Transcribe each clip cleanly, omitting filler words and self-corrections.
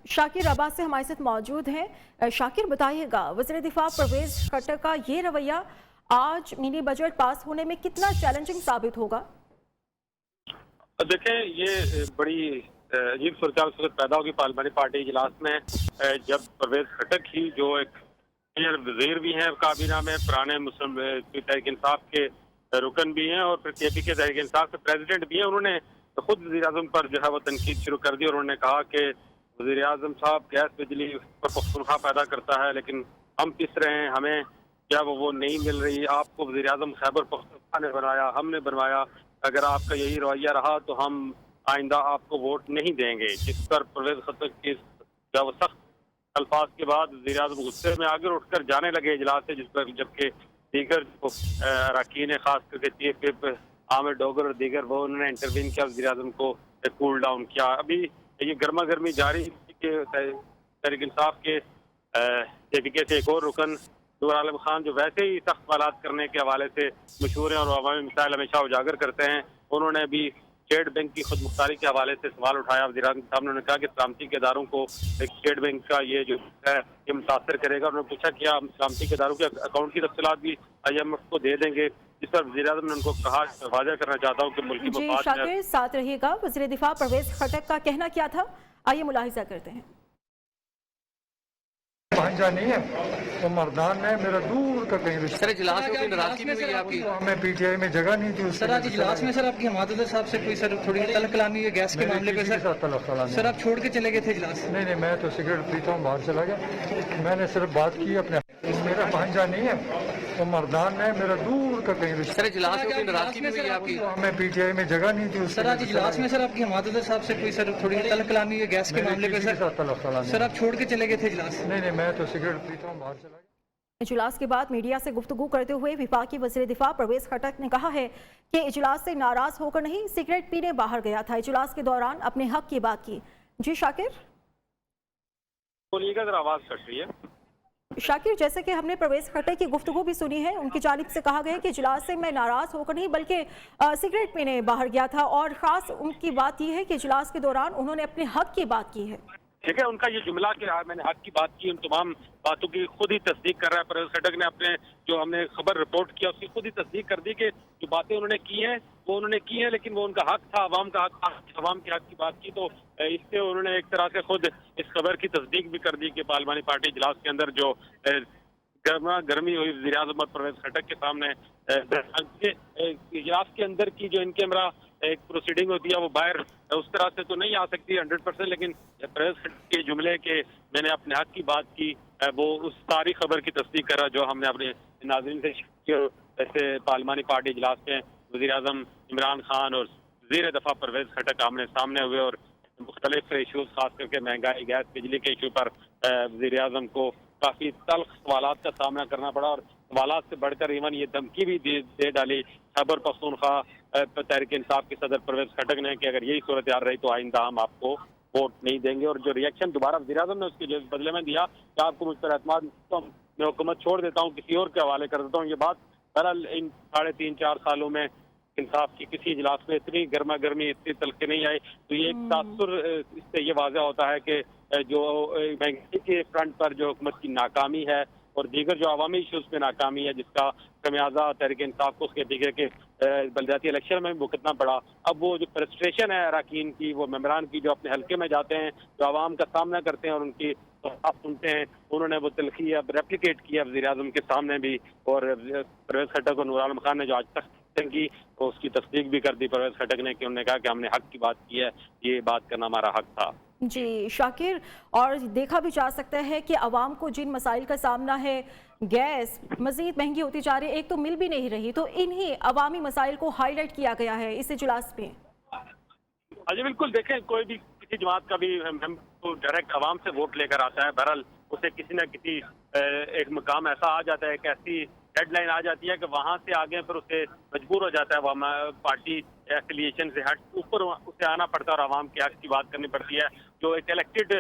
शाकिर अब्बास से हमारे साथ मौजूद हैं। शाकिर बताइएगा, वज़ीर दिफा परवेज खट्टर का ये रवैया आज मिनी बजट पास होने में कितना चैलेंजिंग साबित होगा? देखें, ये बड़ी अजीब सूरत पैदा होगी पार्लियामानी पार्टी इजलास में जब परवेज खट्टर की जो एक सीनियर वजीर भी हैं काबीना में, पुराने मुस्लिम तहरीक इंसाफ के रुकन भी हैं और फिर केपी के तहरीक इंसाफ के प्रेसिडेंट भी हैं, उन्होंने तो खुद वज़ीर आज़म पर जो है वो तनकीद शुरू कर दी और उन्होंने कहा कि वज़ीर आज़म साहब गैस बिजली पर पख्तूनख्वा पैदा करता है लेकिन हम पिस रहे हैं, हमें क्या वो नहीं मिल रही। आपको वज़ीर आज़म खैबर पख्तूनख्वा ने बनाया, हमने बनवाया, अगर आपका यही रवैया रहा तो हम आइंदा आपको वोट नहीं देंगे। जिस पर परवेज खट्टर की जब सख्त अल्फाज के बाद वज़ीर आज़म गुस्से में आगे उठकर जाने लगे इजलास से, जिस पर जबकि दीगर अरकान खास करके चीफ विप आमिर डोगर और दीगर वो उन्होंने इंटरवीन किया, वज़ीर आज़म को कूल डाउन किया। अभी ये गर्मा गर्मी जारी के तहरीक इंसाफ के जेपीके से एक और रुकन नूर आलम खान जो वैसे ही सख्त सवालात करने के हवाले से मशहूर हैं और अवामी मसाइल हमेशा उजागर करते हैं, उन्होंने भी स्टेट बैंक की खुद मुख्तारी के हवाले से सवाल उठाया। वज़ीर आज़म साहब ने कहा कि सलामती के इदारों को स्टेट बैंक का ये जो है ये मुतासर करेगा। उन्होंने पूछा कि हम सलामती के इदारों के अकाउंट की तफसीलात भी IMF को दे देंगे, जिस पर वज़ीर आज़म ने उनको कहा, वाज़ा करना चाहता हूँ कि मुल्की मफाद शाकिर साथ रहिएगा। वज़ीर दिफा परवेज खट्टर का कहना क्या था, आइए मुलाहिजा करते हैं। भांजा नहीं है, वो मर्दान है, मेरा दूर का कहीं रिश्ता। सर इजलास में कोई नाराजगी में हुई आपकी? हमें PTI में जगह नहीं थी। सर आज इजलास में सर आपकी हमादत साहब से कोई सर थोड़ी तलब कलामी है गैस के मामले पे सर आप छोड़ के चले गए थे इजलास? नहीं, मैं तो सिगरेट पीता हूँ, बाहर चला गया। मैंने सिर्फ बात की अपने, मेरा भांजा नहीं है, वो मर्दान है, मेरा दूर का कहीं रिश्ता। सर इजलास में कोई नाराजगी में हुई आपकी? हमें PTI में जगह नहीं थी। सर आज इजलास में सर आपकी हमादत साहब से कोई सर थोड़ी तलब कलामी है गैस के मामले पे सर आप छोड़ के चले गए थे इजलास? नहीं, मैं तो सिगरेट पीता हूँ, बाहर चला गया। इजलास के बाद मीडिया से गुफ्तगू करते हुए विफाकी वज़ीर दिफा परवेज खट्टर ने कहा है कि इजलास से नाराज होकर नहीं, सिगरेट पीने बाहर गया था, इजलास के दौरान अपने हक की बात की। जी शाकिर बोलिएगा, जरा आवाज कट रही है। शाकिर, जैसे कि हमने परवेज खट्टर की गुफ्तगू भी सुनी है, उनकी जानिब से कहा गया कि इजलास से मैं नाराज होकर नहीं बल्कि सिगरेट पीने बाहर गया था और खास उनकी बात यह है कि इजलास के दौरान उन्होंने अपने हक की बात की है। ठीक है, उनका ये जुमला कि मैंने हक की बात की, उन तमाम बातों की खुद ही तस्दीक कर रहा है परवेज खट्टर ने। अपने जो हमने खबर रिपोर्ट किया उसकी खुद ही तस्दीक कर दी कि जो बातें उन्होंने की हैं वो उन्होंने की हैं, लेकिन वो उनका हक था, अवाम का हक था, अवाम के हक की बात की, तो इससे उन्होंने एक तरह से खुद इस खबर की तस्दीक भी कर दी कि पार्लियामानी पार्टी इजलास के अंदर जो गर्मा गर्मी हुई वज़ीर आज़म और परवेज खट्टर के सामने, इजलास के अंदर की जो इनके हमरा एक प्रोसीडिंग होती है वो बाहर उस तरह से तो नहीं आ सकती 100%, लेकिन परवेज खट्टर के जुमले के मैंने अपने हक की बात की, वो उस सारी खबर की तस्दीक करा जो हमने अपने नाज़रीन से ऐसे पार्लियामानी पार्टी इजलास में वज़ीर आज़म इमरान खान और वज़ीर दफ़ा परवेज खट्टर आमने सामने हुए और मुख्तलिफ इशूज़ खास करके महंगाई, गैस, बिजली के इशू पर वज़ीर आज़म को काफ़ी तल्ख सवालात का सामना करना पड़ा और सवालात से बढ़कर इवन ये धमकी भी दे डाली खैबर पख्तूनख्वा तहरीक इंसाफ के सदर परवेज खट्टर ने कि अगर यही सूरत यार रही तो आइंदा हम आपको वोट नहीं देंगे। और जो रिएक्शन दोबारा वज़ीर आज़म ने उसके बदले में दिया कि आपको मुझ पर एतमाद, तो मैं हुकूमत छोड़ देता हूँ, किसी और के हवाले कर देता हूँ। ये बात बहरहाल इन 3.5-4 सालों में इंसाफ की किसी इजलास में इतनी गर्मा गर्मी, इतनी तलखे नहीं आई, तो ये एक तासुर इससे ये वाज़ह होता है कि जो महंगाई के फ्रंट पर जो हुकूमत की नाकामी है और दीगर जो अवामी इशूज़ पे नाकामी है, जिसका खमियाजा तहरीक इंसाफ को उसके दीगर के बलदियाती इलेक्शन में भुगतना पड़ा। अब वो जो फ्रस्ट्रेशन है अरकान की, वो मेंबरान की जो अपने हल्के में जाते हैं, जो आवाम का सामना करते हैं और उनकी आप सुनते हैं, उन्होंने वो तलखी अब रेप्लिकेट किया वज़ीर आज़म के सामने भी। और परवेज खट्टर को नूर आलम खान ने जो आज तक की तो उसकी तस्दीक भी कर दी परवेज खट्टर ने कि उन्होंने कहा कि हमने हक की बात की है, ये बात करना हमारा हक था। जी शाकिर, और देखा भी जा सकता है कि आवाम को जिन मसाइल का सामना है, गैस मजीद महंगी होती जा रही है, एक तो मिल भी नहीं रही, तो इन्हीं अवामी मसाइल को हाईलाइट किया गया है इस इजलास में। अजी बिल्कुल, देखें कोई भी किसी जमात का भी तो डायरेक्ट आवाम से वोट लेकर आता है, बहरहाल उसे किसी न किसी एक मकाम ऐसा आ जाता है, एक ऐसी डेडलाइन आ जाती है कि वहाँ से आगे फिर उसे मजबूर हो जाता है, वह पार्टी एफिलिएशन से हट ऊपर उसे आना पड़ता है और आवाम के हक की बात करनी पड़ती है। जो एक इलेक्टेड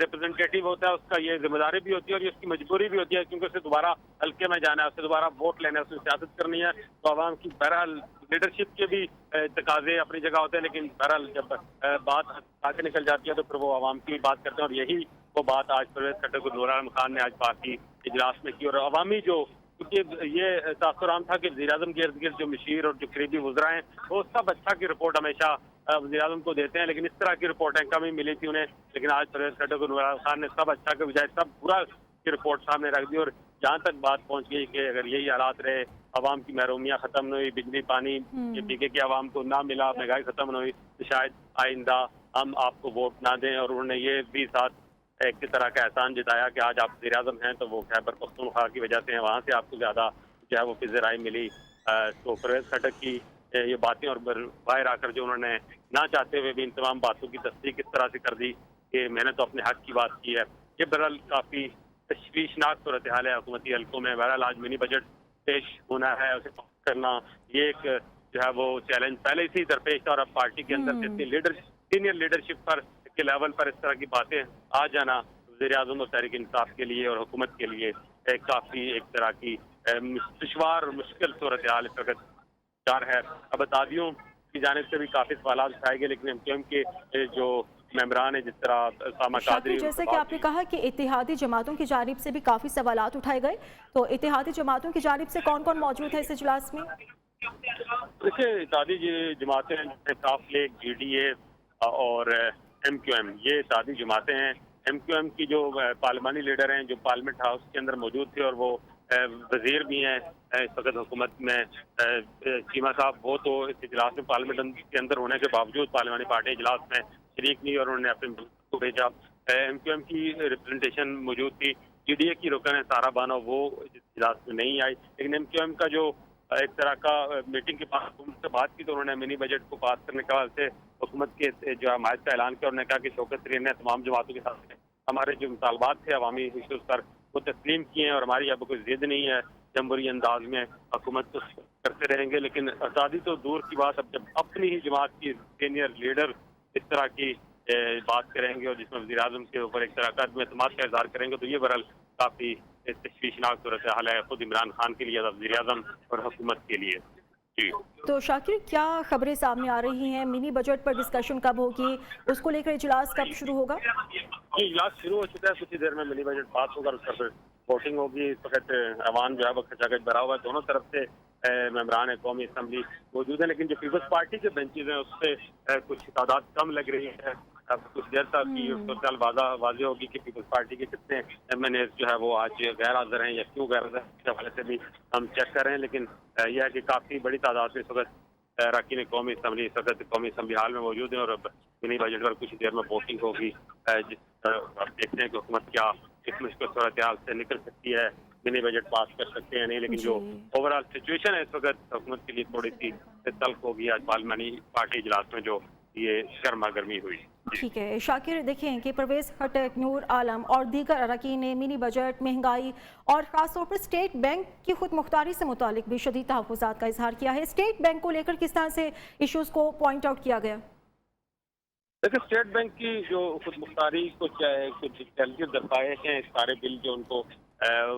रिप्रेजेंटेटिव होता है उसका ये जिम्मेदारी भी होती है और ये उसकी मजबूरी भी होती है, क्योंकि उसे दोबारा हल्के में जाना है, उसे दोबारा वोट लेना है, उसे सियासत करनी है। तो आवाम की बहरहाल लीडरशिप के भी तकाजे अपनी जगह होते हैं, लेकिन बहरहाल जब बात आगे निकल जाती है तो फिर वो आवाम की बात करते हैं। और यही वो बात आज परवेज खट्टर को नूर आलम खान ने आज पार्टी इजलास में की। और अवामी जो, क्योंकि ये तासुराम था कि वज़ीर आज़म के इर्द गिर्द जो मशीर और जो करीबी वज़रा हैं वो सब अच्छा की रिपोर्ट हमेशा वज़ीर आज़म को देते हैं, लेकिन इस तरह की रिपोर्टें कमी मिली थी उन्हें। लेकिन आज परवेज खट्टर को नूर आलम खान ने सब अच्छा के बजाय सब बुरा की रिपोर्ट सामने रख दी। और जहाँ तक बात पहुँच गई कि अगर यही हालात रहे, आवाम की महरूमियाँ खत्म न हुई, बिजली पानी ये पीके के आवाम को ना मिला, महंगाई खत्म न हुई, तो शायद आइंदा हम आपको वोट ना दें। और उन्होंने ये भी साथ एक तरह का एहसान जताया कि आज आप वज़ीर आज़म हैं तो वो खैबर पख्तूनख्वा की वजह से हैं, वहाँ से आपको ज़्यादा जो है वो फिज़राई मिली। तो परवेज खट्टर की ये बातें और बाहर आकर जो उन्होंने ना चाहते हुए भी इन तमाम बातों की तस्दीक इस तरह से कर दी कि मैंने तो अपने हक की बात की है, ये बहरहाल काफ़ी तशवीशनाक सूरत हाल है हुकूमती हल्कों में। बहरहाल आज मिनी बजट पेश होना है, उसे पास करना ये एक जो है वो चैलेंज पहले ही दरपेश था। और अब पार्टी के अंदर सीनियर लीडरशिप पर के लेवल पर इस तरह की बातें आ जाना वज़ीर आज़म और तहरीक इंसाफ के लिए और हुकूमत के लिए काफ़ी एक तरह की दुश्वार और मुश्किल सूरत हाल इस वक्त जार है। अब अतादियों की जानिब से भी काफ़ी सवाल उठाए गए, लेकिन एमक्यूएम के जो मेंबरान है जिस तरह सामा कादरी, जैसे कि आपने कहा कि इत्तेहादी जमातों की जानिब से भी काफ़ी सवालात उठाए गए, तो इत्तेहादी जमातों की जानिब से कौन कौन मौजूद है इस इजलास में? देखिए, इत्तेहादी जमातें काफ लीग, GDA और MQM, ये इत्तेहादी जमातें हैं। MQM की जो पार्लिमानी लीडर हैं जो पार्लियामेंट हाउस के अंदर मौजूद थे और वो वजीर भी हैं इस वक्त हुकूमत में, चीमा साहब, वो तो इस इजलास में पार्लियामेंट के अंदर होने के बावजूद पार्लिमानी पार्टी इजलास में शरीक नहीं और उन्होंने अपने को भेजा। MQM की रिप्रेजेंटेशन मौजूद थी। GDA की रुकन है सारा बानो, वो इजलास में नहीं आई। लेकिन MQM का जो एक तरह का मीटिंग के बाद उनसे बात की तो उन्होंने मिनी बजट को पास करने के बाद से हुकूमत के जो हमायत का ऐलान किया। उन्होंने कहा कि शौकत तरीन ने तमाम जमातों के साथ हमारे जो मुतालबात थे अवामी इशूज़ पर वो तस्लीम किए हैं और हमारी अब कोई जिद नहीं है, जमहूरी अंदाज में हुकूमत तो करते रहेंगे। लेकिन आज़ादी तो दूर की बात, अब जब अपनी ही जमात की सीनियर लीडर इस तरह की बात करेंगे और जिसमें वज़ीर आज़म के ऊपर एक तरह का एतमाद का इज़हार करेंगे तो ये बहरहाल काफ़ी तशवीशनाक सूरत हाल है खुद इमरान खान के लिए, वज़ीर आज़म और हुकूमत के लिए। जी तो शाकिर, क्या खबरें सामने आ रही हैं? मिनी बजट पर डिस्कशन कब होगी, उसको लेकर इजलास कब शुरू होगा? ये इजलास शुरू हो चुका है, कुछ ही देर में मिनी बजट पास होगा, उस पर वोटिंग होगी। इस वक्त अवान जो है वो खचाखच भरा हुआ है, दोनों तरफ से मेंबरान कौमी असम्बली मौजूद है। लेकिन जो पीपल्स पार्टी के बेंचेज हैं उससे कुछ तादाद कम लग रही है। अब कुछ देर तक की उसको वाज़ेह होगी कि पीपल्स पार्टी के कितने MNA जो है वो आज गैर हाजिर हैं या क्यों गैर हाजिर, इस हवाले से भी हम चेक कर रहे हैं। लेकिन यह है कि काफ़ी बड़ी तादाद में इस वक्त अरकान कौमी असम्बली इस वक्त कौमी असम्बली हाल में मौजूद है और अब मिनी बजट पर कुछ देर में वोटिंग होगी। अब देखते हैं कि हुकूमत क्या इस मुश्किल सूरत हाल से निकल सकती है, मिनी बजट पास कर सकते हैं नहीं। लेकिन जो ओवरऑल सिचुएशन है इस वक्त हुकूमत के लिए थोड़ी सी तल्ख होगी आज पार्लिमानी पार्टी इजलास में जो ये गर्मा गर्मी हुई। ठीक है शाकिर, देखें कि परवेज खट्टर, नूर आलम और दीगर अरकान ने मिनी बजट, महंगाई और ख़ासतौर पर स्टेट बैंक की खुद मुख्तारी से मुतालिक भी शदीद तहफ़्फ़ुज़ात का इजहार किया है। स्टेट बैंक को लेकर किस तरह से इशूज़ को पॉइंट आउट किया गया? देखिए, स्टेट बैंक की जो खुद मुख्तारी कुछ चैलेंजेस दरसाए हैं, सारे बिल जो उनको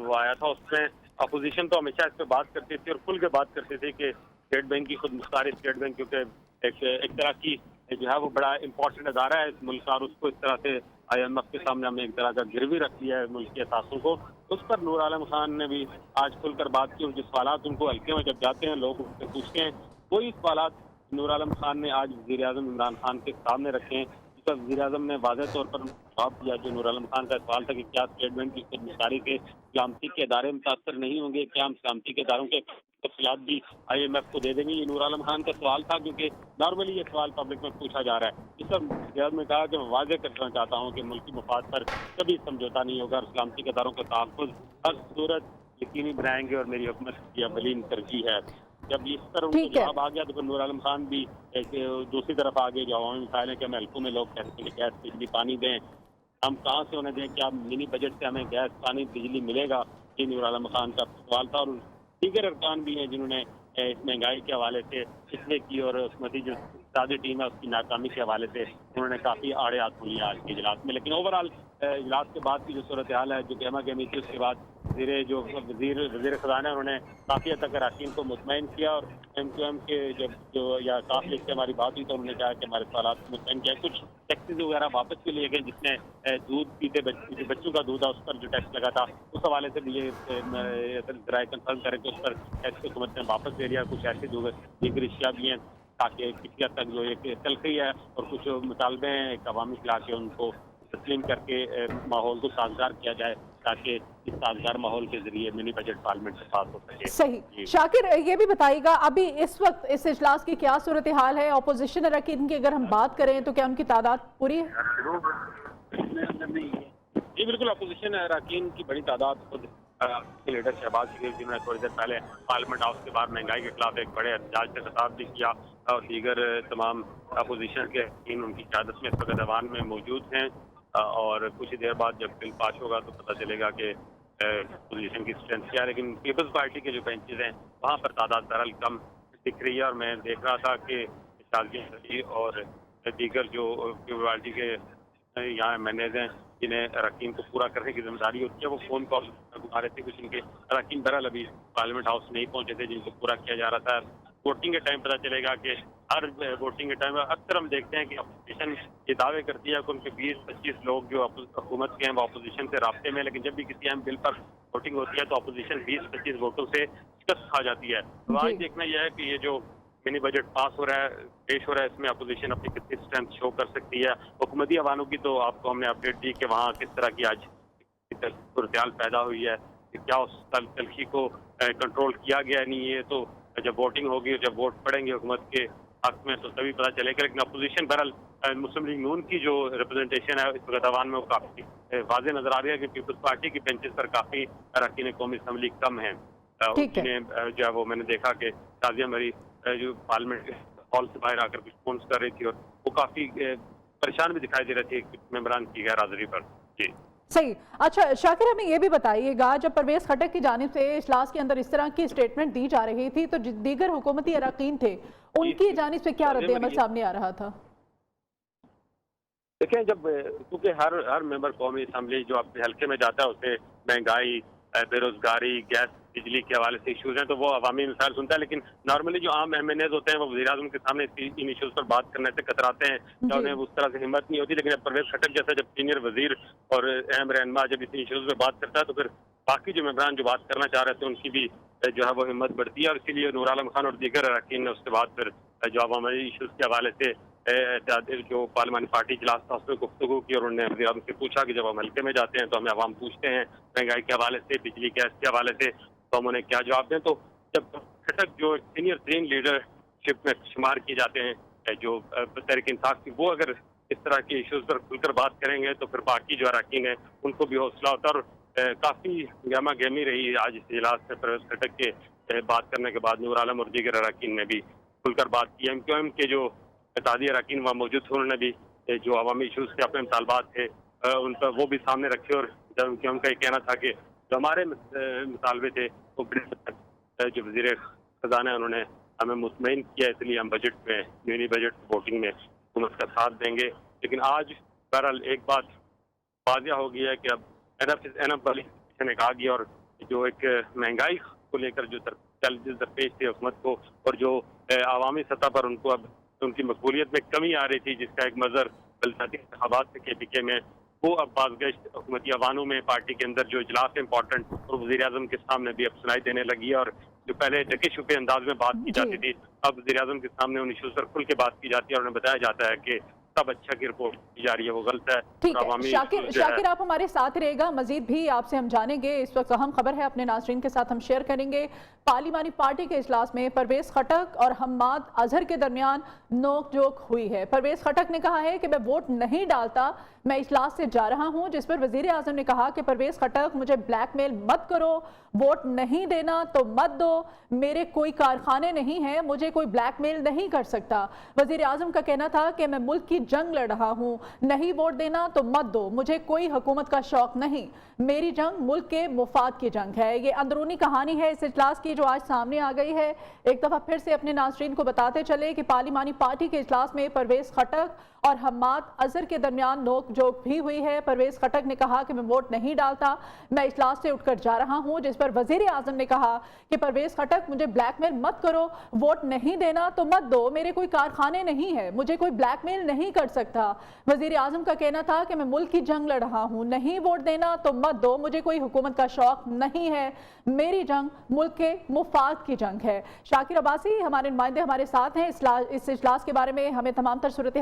वो आया था उसमें अपोजिशन तो हमेशा इस पर बात करती थी और खुल के बात करती थी कि स्टेट बैंक की खुद मुख्तारी, स्टेट बैंक क्योंकि एक तरह की जो है वो बड़ा इंपॉर्टेंट अदारा है इस मुल्क का और उसको इस तरह से IMF के सामने हमने एक तरह का गिरवी रख दिया है मुल्क के असासों को। उस पर नूर आलम खान ने भी आज खुलकर बात की और जो सवालात उनको हल्के में जब जाते हैं लोग उनसे पूछते हैं वही सवालात नूर आलम खान ने आज वज़ीर आज़म इमरान खान के सामने रखे हैं। जिस पर वज़ीर आज़म ने वाज़ेह तौर पर जवाब दिया जो नूर आलम खान का सवाल था कि क्या स्टेट बैंक की खुद मुख्तारी से सलामती के इदारे मुतासर नहीं होंगे, क्या हम सलामती के इदारों के तफसीलात भी IMF को दे देंगे। ये नूर आलम खान का सवाल था क्योंकि नॉर्मली ये सवाल पब्लिक में पूछा जा रहा है। इस पर वज़ीर ने कहा कि मैं वाज़ेह करना चाहता हूँ कि मुल्की मफाद पर कभी समझौता नहीं होगा और सलामती के इदारों का तहफ़्फ़ुज़ हर सूरत यकीनी बनाएंगे और मेरी हुकूमत की अवलीन तरजीह है। जब इस पर उनको जवाब आ गया तो फिर नूर आलम खान भी दूसरी तरफ आ गए जो अवामी मिसाइल है कि हम हल्कों में लोग कहते हैं गैस बिजली पानी दें, हम कहाँ से उन्हें दें, क्या मिनी बजट से हमें गैस पानी बिजली मिलेगा। ये नूर आलम खान का सवाल था और दीगर अरकान भी हैं जिन्होंने इस महंगाई के हवाले से इसमें की और हुकूमती जो इत्तेहादी टीम है उसकी नाकामी के हवाले से उन्होंने काफ़ी आड़े हाथ लिया आज के इजलास में। लेकिन ओवरऑल इजलास के बाद की जो सूरत हाल है, जो गहमा गहमी थी, उसके बाद वज़ीर ख़ज़ाना उन्होंने काफ़ी हद तक अरकान को मुतमईन किया और MQM के जो या काफ लीग से हमारी बात हुई तो उन्होंने कहा कि हमारे सवाल मुतमईन किया। कुछ टैक्सेस वगैरह वापस भी लिए गए, जिसमें दूध पीते बच्चों का दूध है उस पर जो टैक्स लगा था उस हवाले से भी ये राय कंफर्म करें कि उस पर टैक्स हुकूमत ने वापस ले लिया। कुछ ऐसी दीगर अशिया भी हैं ताकि किसी हद तक जो एक तलखी है और कुछ मुतालबे हैं एक अवामी खिला के उनको तस्लीम करके माहौल को साजगार किया जाए ताकि इस साजगार माहौल के जरिए मिनी बजट पार्लियामेंट से पास हो सके। सही। शाकिर, ये भी बताइएगा अभी इस वक्त इस इजलास की क्या सूरत हाल है? अपोजिशन अरकान की अगर हम बात करें तो क्या उनकी तादाद पूरी है? जी बिल्कुल, अपोजिशन अरकान की बड़ी तादाद खुद लीडर शहबाज शरीफ जिन्होंने थोड़ी देर पहले पार्लियामेंट हाउस के बाहर महंगाई के खिलाफ एक बड़े एहतजाज से खिताब भी किया और दीगर तमाम अपोजिशन के अरकान उनकी क़यादत में इस वक्त ऐवान में मौजूद हैं और कुछ ही देर बाद जब बिल पास होगा तो पता चलेगा कि अपोजिशन की स्ट्रेंथ क्या है। लेकिन पीपल्स पार्टी के जो बेंचेज हैं वहाँ पर तादाद बहरहाल कम दिख रही है और मैं देख रहा था कि शादी और दीगर जो पीपल्स पार्टी के यहाँ मैनेज हैं जिन्हें अरकान को पूरा करने की जिम्मेदारी होती है वो फ़ोन कॉल आ रहे थे। कुछ इनके अरकान बहरहाल अभी पार्लियामेंट हाउस नहीं पहुँचे थे जिनको पूरा किया जा रहा था। वोटिंग के टाइम पता चलेगा कि हर वोटिंग के टाइम अक्सर हम देखते हैं कि अपोजिशन ये दावे करती है कि उनके 20-25 लोग जो हुकूमत के हैं वो अपोजिशन से राब्ते में, लेकिन जब भी किसी अहम बिल पर वोटिंग होती है तो अपोजिशन 20-25 वोटों से शिकस्त खा जाती है। तो आज देखना यह है कि ये जो मिनी बजट पास हो रहा है, पेश हो रहा है, इसमें अपोजिशन अपनी कितनी स्ट्रेंथ शो कर सकती है। हुकूमती अवानों की तो आपको हमने अपडेट दी कि वहाँ किस तरह की आज सूरत हाल पैदा हुई है, क्या उस तलखी को कंट्रोल किया गया नहीं है। तो जब वोटिंग होगी, जब वोट पड़ेंगे हुकूमत के हक में तो तभी पता चलेगा। लेकिन अपोजिशन बहरहाल मुस्लिम लीग नून की जो रिप्रेजेंटेशन है इस वक्त अवान में वो काफ़ी वाज़ेह नजर आ रही है कि पीपल्स पार्टी की बेंचेस पर काफ़ी अरकान कौमी असम्बली कम है। उन्हें जो है वो मैंने देखा कि शाजिया मरी जो पार्लियामेंट हॉल से बाहर आकर कुछ फोन कर रही थी और वो काफ़ी परेशान भी दिखाई दे रहे थे मेंबरान की गैर हाजिरी पर। जी सही। अच्छा शाकिर, हमें ये भी बताइएगा जब परवेज खटक की जानिब से इजलास के अंदर इस तरह की स्टेटमेंट दी जा रही थी तो दीगर हुकूमती अरकान थे उनकी जानिब से क्या रद्द-ए-अमल सामने आ रहा था? देखें, जब क्योंकि हर मेंबर कौमी असम्बली जो अपने हल्के में जाता है उसे महंगाई, बेरोजगारी, गैस, बिजली के हवाले से इशूज़ हैं तो वो अवामी मिसाल सुनता है। लेकिन नॉर्मली जो आम MNAs होते हैं वो वज़ीर आज़म के सामने इन इशूज़ पर बात करने से कतराते हैं या उन्हें उस तरह से हिम्मत नहीं होती। लेकिन जब परवेज खटक जैसा जब सीनियर वज़ीर और अहम रहनुमा जब इस इशूज़ पर बात करता है तो फिर बाकी जो मेंबरान जो बात करना चाह रहे थे उनकी भी जो है वो हिम्मत बढ़ती है और इसीलिए नूर आलम खान और दीगर अरकान ने उसके बाद फिर जो अवामी इशूज़ के हवाले से जो पार्लियामानी पार्टी इजलास था उसमें गुफ्तगू की और उन्होंने वज़ीर आज़म से पूछा कि जब हम हल्के में जाते हैं तो हमें अवाम पूछते हैं महंगाई के हवाले से, बिजली गैस के हवाले से, तो हम उन्हें क्या जवाब दें। तो जब खटक जो सीनियर ट्रेन लीडरशिप में शुमार किए जाते हैं जो तहरीक इंसाफ की, वो अगर इस तरह के इशूज़ पर खुलकर बात करेंगे तो फिर बाकी जो अरकान है उनको भी हौसला होता है। और काफ़ी गहमा गहमी रही आज इस इजलास में परवेज खटक के बात करने के बाद नूर आलम और दीगर अरकान ने भी खुलकर बात की। MQM के जो इत्तेहादी अरकान वहाँ मौजूद थे उन्होंने भी जो अवामी इशूज़ के अपने मुतालबात थे उन पर वो भी सामने रखे और जब MQM का ये कहना था कि जो हमारे मुतालबे थे वो जो वज़ीर ख़ज़ाना उन्होंने हमें मुतमईन किया, इसलिए हम बजट में मिनी बजट वोटिंग में हुकूमत का साथ देंगे। लेकिन आज बहरहाल एक बात वाज़िया हो गई है कि अब एनएफ वाली ने कहा गया और जो एक महंगाई को लेकर जो चैलेंजेस दरपेश थे हुकूमत को और जो अवामी सतह पर उनको अब उनकी मकबूलियत में कमी आ रही थी जिसका एक मज़र बलसाती इंतखाबात से KPK में वो अब बाज़गश्त हुकूमती अवानों में पार्टी के अंदर जो इजलास इंपॉर्टेंट और वज़ीर आज़म के सामने भी अब सुनाई देने लगी है। और जो पहले ढके छुपे अंदाज में बात की जाती थी अब वज़ीर आज़म के सामने उन इशूज़ पर खुल के बात की जाती है और उन्हें बताया जाता है कि सब अच्छा की रिपोर्ट की जा रही है वो गलत है। ठीक है शाकिर आप हमारे साथ रहेगा, मजीद भी आपसे हम जानेंगे। इस वक्त अहम खबर है अपने नाज़रीन के साथ हम शेयर करेंगे। पार्लियामानी पार्टी के इजलास में परवेज खटक और हम्माद अजहर के दरमियान नोक-झोंक हुई है। परवेज खटक ने कहा है कि मैं वोट नहीं डालता, मैं इजलास से जा रहा हूं, जिस पर वजीर आज़म ने कहा कि परवेज खटक मुझे ब्लैकमेल मत करो, वोट नहीं देना तो मत दो, मेरे कोई कारखाने नहीं हैं, मुझे कोई ब्लैकमेल नहीं कर सकता। वजीर आज़म का कहना था कि मैं मुल्क की जंग लड़ रहा हूँ, नहीं वोट देना तो मत दो, मुझे कोई हुकूमत का शौक नहीं, मेरी जंग मुल्क के मुफाद की जंग है। ये अंदरूनी कहानी है इस इजलास की जो आज सामने आ गई है। एक दफ़ा फिर से अपने नाज़रीन को बताते चले कि पार्लिमानी पार्टी के इजलास में परवेज़ खटक और हम्माद अजहर के दरमियान नोक-झोंक भी हुई है। परवेज़ खटक ने कहा कि मैं वोट नहीं डालता, मैं इजलास से उठकर जा रहा हूं, जिस पर वज़ीर आज़म ने कहा कि परवेज़ खटक मुझे ब्लैकमेल मत करो, वोट नहीं देना तो मत दो, मेरे कोई कारखाने नहीं है, मुझे कोई ब्लैकमेल नहीं कर सकता। वज़ीर आज़म का कहना था कि मैं मुल्क की जंग लड़ रहा हूं, नहीं वोट देना तो मत दो, मुझे कोई हुकूमत का शौक नहीं है, मेरी जंग मुल्क के मुफाद की जंग है। शाकिर अब्बासी हमारे नुमाइंदे हमारे साथ हैं। इस इजलास के बारे में हमें तमाम तर सूरत